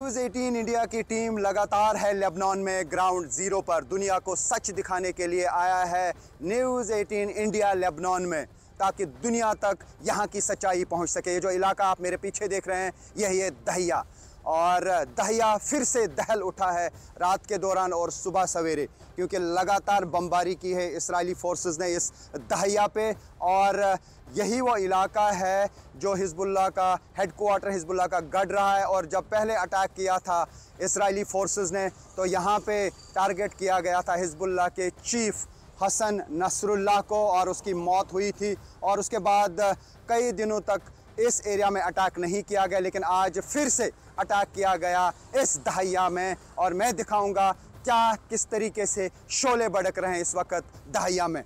News 18 India की team लगातार है लेबनान में ग्राउंड ज़ीरो पर। दुनिया को सच दिखाने के लिए आया है न्यूज़ 18 इंडिया लेबनान में, ताकि दुनिया तक यहाँ की सच्चाई पहुँच सके। ये जो इलाका आप मेरे पीछे देख रहे हैं यही है दहिया, और दहिया फिर से दहल उठा है रात के दौरान और सुबह सवेरे, क्योंकि लगातार बमबारी की है इस्राएली फोर्सेस ने इस दहिया पे। और यही वो इलाका है जो हिजबुल्लाह का हेडक्वार्टर, हिजबुल्लाह का गढ़ रहा है। और जब पहले अटैक किया था इस्राएली फोर्सेस ने, तो यहाँ पे टारगेट किया गया था हिजबुल्लाह के चीफ हसन नसरुल्लाह को, और उसकी मौत हुई थी। और उसके बाद कई दिनों तक इस एरिया में अटैक नहीं किया गया, लेकिन आज फिर से अटैक किया गया इस दहिया में। और मैं दिखाऊंगा क्या किस तरीके से शोले भड़क रहे हैं इस वक्त दहिया में।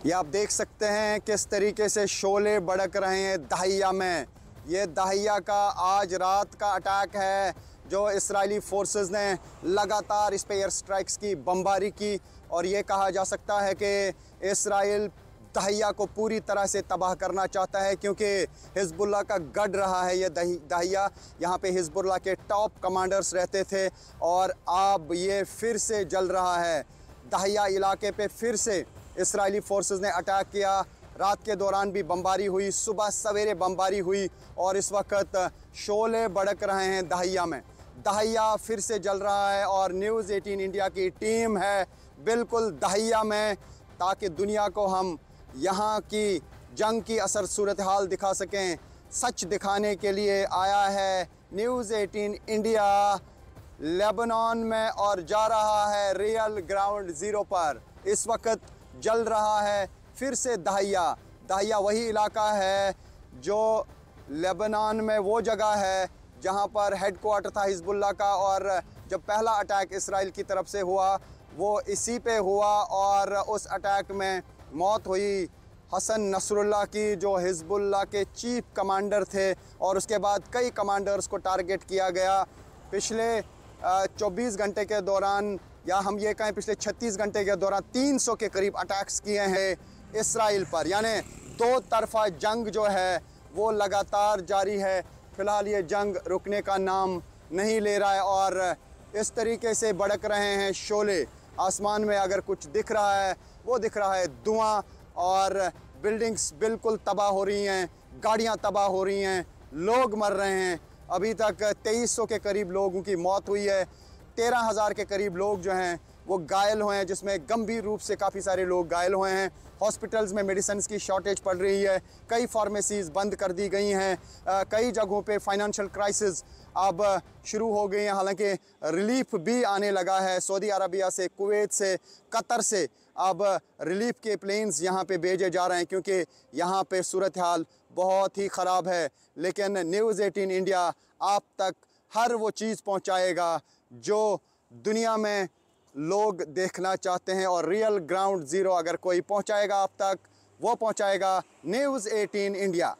ये आप देख सकते हैं किस तरीके से शोले भड़क रहे हैं दहिया में। ये दहिया का आज रात का अटैक है जो इस्राएली फोर्सेस ने लगातार इस पे एयर स्ट्राइक्स की, बमबारी की। और ये कहा जा सकता है कि इस्राएल दहिया को पूरी तरह से तबाह करना चाहता है, क्योंकि हिजबुल्लाह का गढ़ रहा है ये दहिया। यहाँ पे हिजबुल्लाह के टॉप कमांडर्स रहते थे, और अब ये फिर से जल रहा है। दहिया इलाके पे फिर से इस्राएली फोर्सेस ने अटैक किया। रात के दौरान भी बमबारी हुई, सुबह सवेरे बमबारी हुई, और इस वक्त शोले भड़क रहे हैं दहिया में। दहिया फिर से जल रहा है, और न्यूज़ 18 इंडिया की टीम है बिल्कुल दहिया में, ताकि दुनिया को हम यहाँ की जंग की असर सूरत हाल दिखा सकें। सच दिखाने के लिए आया है न्यूज़ 18 इंडिया लेबनान में, और जा रहा है रियल ग्राउंड ज़ीरो पर। इस वक्त जल रहा है फिर से दहिया। दहिया वही इलाका है जो लेबनान में वो जगह है जहाँ पर हेडक्वार्टर था हिजबुल्लाह का, और जब पहला अटैक इसराइल की तरफ से हुआ वो इसी पे हुआ। और उस अटैक में मौत हुई हसन नसरुल्लाह की, जो हिजबुल्लाह के चीफ कमांडर थे। और उसके बाद कई कमांडर्स को टारगेट किया गया। पिछले 24 घंटे के दौरान, या हम ये कहें पिछले 36 घंटे के दौरान 300 के करीब अटैक्स किए हैं इसराइल पर। यानी दो तरफा जंग जो है वो लगातार जारी है। फ़िलहाल ये जंग रुकने का नाम नहीं ले रहा है, और इस तरीके से भड़क रहे हैं शोले। आसमान में अगर कुछ दिख रहा है वो दिख रहा है धुआं, और बिल्डिंग्स बिल्कुल तबाह हो रही हैं, गाड़ियां तबाह हो रही हैं, लोग मर रहे हैं। अभी तक 2300 के करीब लोगों की मौत हुई है। 13,000 के करीब लोग जो हैं वो घायल हुए हैं, जिसमें गंभीर रूप से काफ़ी सारे लोग घायल हुए हैं। हॉस्पिटल्स में मेडिसिन की शॉर्टेज पड़ रही है, कई फार्मेसीज़ बंद कर दी गई हैं, कई जगहों पे फाइनेंशियल क्राइसिस अब शुरू हो गई हैं। हालांकि रिलीफ भी आने लगा है सऊदी अरबिया से, कुवैत से, कतर से। अब रिलीफ के प्लेन्स यहाँ पे भेजे जा रहे हैं, क्योंकि यहाँ पे सूरत हाल बहुत ही ख़राब है। लेकिन न्यूज़ 18 इंडिया आप तक हर वो चीज़ पहुँचाएगा जो दुनिया में लोग देखना चाहते हैं। और रियल ग्राउंड ज़ीरो अगर कोई पहुंचाएगा आप तक, वो पहुंचाएगा न्यूज़ 18 इंडिया।